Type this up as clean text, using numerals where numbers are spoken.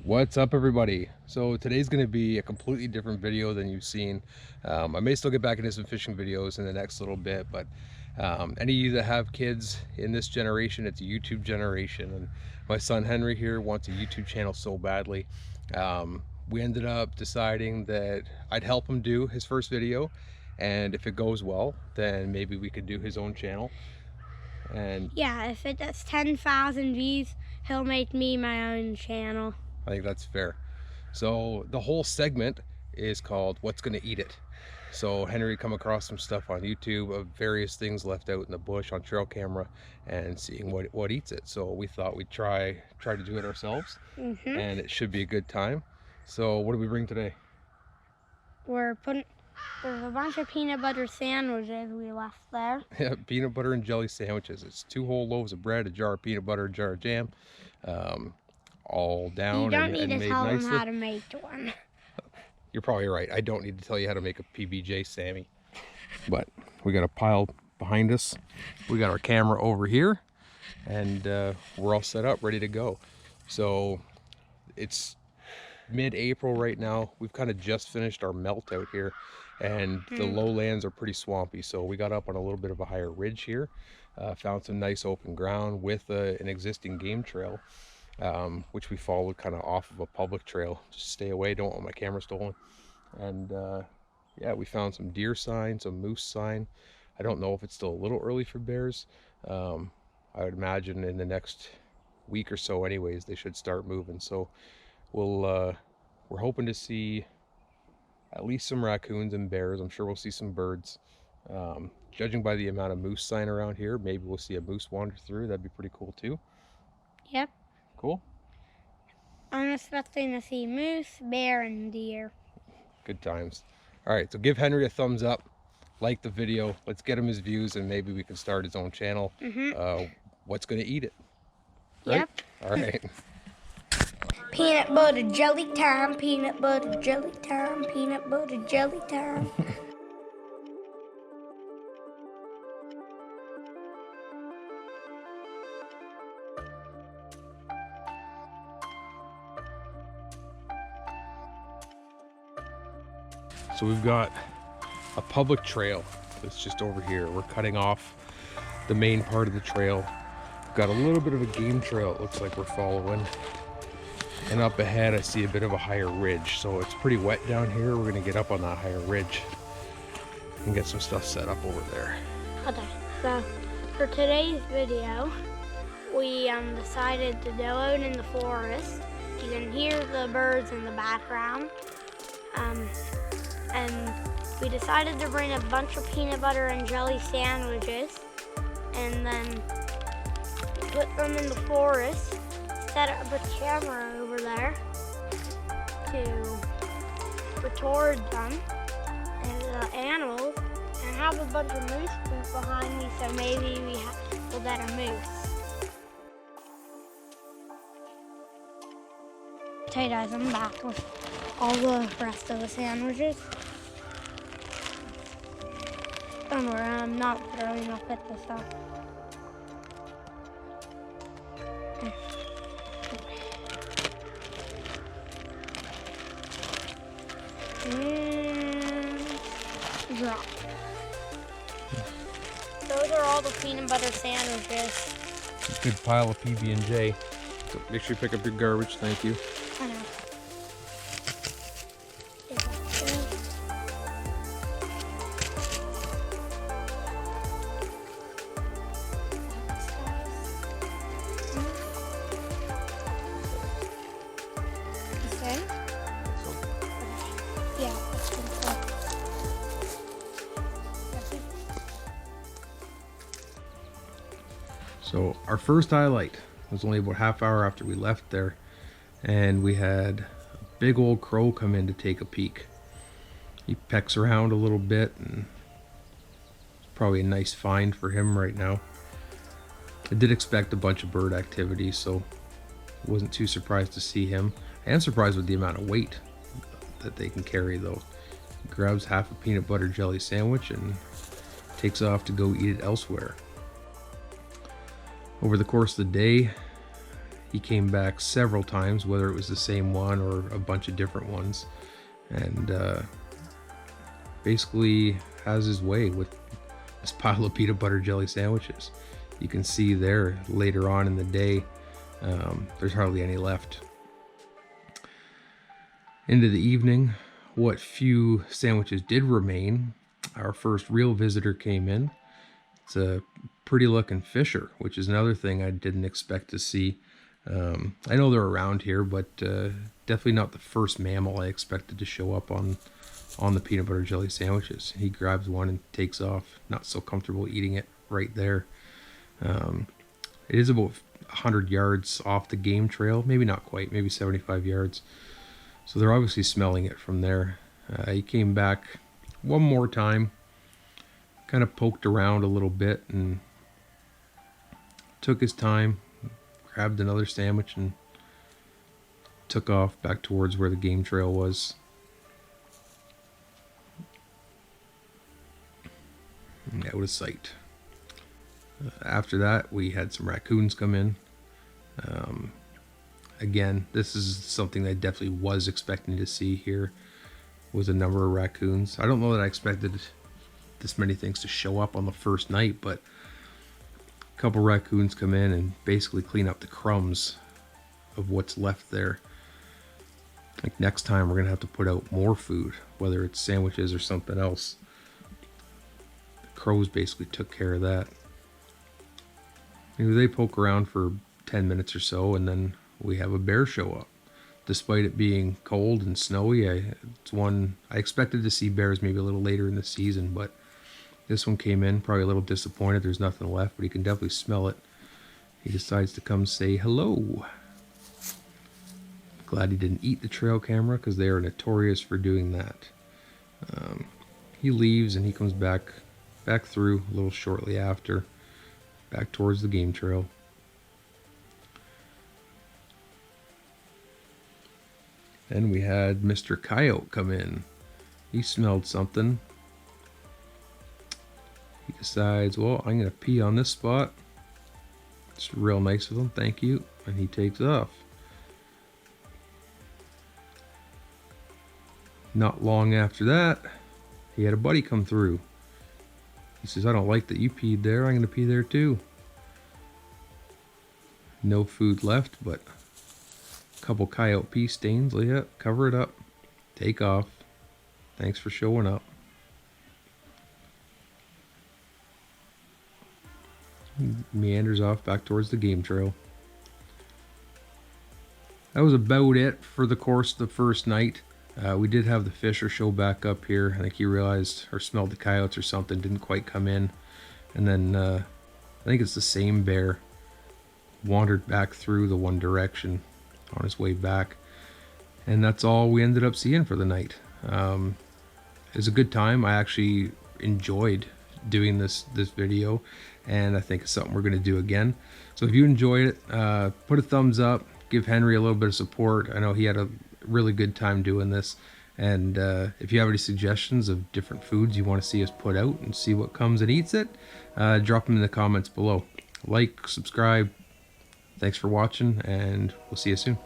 What's up, everybody? So today's going to be a completely different video than you've seen. I may still get back into some fishing videos in the next little bit, but any of you that have kids in this generation, it's a YouTube generation, and my son Henry here wants a YouTube channel so badly. We ended up deciding that I'd help him do his first video, and if it goes well, then maybe we could do his own channel. And yeah, if it does 10,000 views, he'll make me my own channel. I think that's fair. So the whole segment is called What's Gonna Eat It. So Henry come across some stuff on YouTube of various things left out in the bush on trail camera and seeing what eats it. So we thought we'd try to do it ourselves, and it should be a good time. So what do we bring today? There's a bunch of peanut butter sandwiches we left there. Yeah, peanut butter and jelly sandwiches. It's 2 whole loaves of bread, a jar of peanut butter, a jar of jam, all down. You don't need and to made tell them nicely. how to make one. You're probably right. I don't need to tell you how to make a PBJ, Sammy. But we got a pile behind us. We got our camera over here, and we're all set up, ready to go. So it's mid-April right now. We've kind of just finished our melt out here, and the lowlands are pretty swampy. So we got up on a little bit of a higher ridge here, found some nice open ground with an existing game trail. Which we followed kind of off of a public trail. Just stay away, don't want my camera stolen. And yeah, we found some deer sign, some moose sign. I don't know if it's still a little early for bears. I would imagine in the next week or so anyways, they should start moving. So we're hoping to see at least some raccoons and bears. I'm sure we'll see some birds. Judging by the amount of moose sign around here, maybe we'll see a moose wander through. That'd be pretty cool too. Yep. Cool. I'm expecting to see moose, bear, and deer. Good times. All right, so give Henry a thumbs up, like the video. Let's get him his views, and maybe we can start his own channel. What's gonna eat it? Right? Yep. All right. Peanut butter jelly time, peanut butter jelly time, peanut butter jelly time. So we've got a public trail that's just over here. We're cutting off the main part of the trail. We've got a little bit of a game trail it looks like we're following. And up ahead I see a bit of a higher ridge. So it's pretty wet down here. We're gonna get up on that higher ridge and get some stuff set up over there. Okay, so for today's video, we decided to go out in the forest. You can hear the birds in the background. And we decided to bring a bunch of peanut butter and jelly sandwiches and then put them in the forest, set up a camera over there to record them and the animals, and have a bunch of moose poop behind me, so maybe we'll get a moose. Potatoes, I'm back with all the rest of the sandwiches. Don't worry, I'm not throwing up at the stuff. And drop. Those are all the peanut butter sandwiches. Good pile of PB&J. So make sure you pick up your garbage, thank you. I know. Yeah, that's good stuff. So our first highlight was only about half hour after we left there, and we had a big old crow come in to take a peek. He pecks around a little bit, and it's probably a nice find for him right now. I did expect a bunch of bird activity, so wasn't too surprised to see him. I am surprised with the amount of weight that they can carry though. He grabs half a peanut butter jelly sandwich and takes off to go eat it elsewhere. Over the course of the day, he came back several times, whether it was the same one or a bunch of different ones, and basically has his way with this pile of peanut butter jelly sandwiches. You can see there later on in the day, there's hardly any left. Into the evening, what few sandwiches did remain, our first real visitor came in. It's a pretty looking fisher, which is another thing I didn't expect to see. I know they're around here, but definitely not the first mammal I expected to show up on the peanut butter jelly sandwiches. He grabs one and takes off, not so comfortable eating it right there. It is about 100 yards off the game trail, maybe not quite, maybe 75 yards. So they're obviously smelling it from there. He came back one more time, kind of poked around a little bit and took his time, grabbed another sandwich and took off back towards where the game trail was. And out of sight. After that, we had some raccoons come in. Again, this is something I definitely was expecting to see here, was a number of raccoons. I don't know that I expected this many things to show up on the first night, but a couple raccoons come in and basically clean up the crumbs of what's left there. Like next time we're gonna have to put out more food, whether it's sandwiches or something else. The crows basically took care of that. Maybe they poke around for 10 minutes or so, and then we have a bear show up. Despite it being cold and snowy, it's one I expected to see bears maybe a little later in the season, but this one came in probably a little disappointed. There's nothing left, but he can definitely smell it. He decides to come say hello. Glad he didn't eat the trail camera, because they are notorious for doing that. He leaves and he comes back through a little shortly after, back towards the game trail. Then we had Mr. Coyote come in. He smelled something. He decides, well, I'm going to pee on this spot. It's real nice of him, thank you. And he takes off. Not long after that, he had a buddy come through. He says, I don't like that you peed there, I'm going to pee there too. No food left, but a couple coyote pee stains. Yeah, cover it up. Take off. Thanks for showing up. Meanders off back towards the game trail. That was about it for the course of the first night. We did have the fisher show back up here. I think he realized or smelled the coyotes or something, didn't quite come in. And then I think it's the same bear wandered back through the one direction on his way back. And that's all we ended up seeing for the night. It was a good time. I actually enjoyed doing this video, and I think it's something we're going to do again. So if you enjoyed it, put a thumbs up, give Henry a little bit of support. I know he had a really good time doing this, and if you have any suggestions of different foods you want to see us put out and see what comes and eats it, drop them in the comments below. Like, subscribe. Thanks for watching, and we'll see you soon.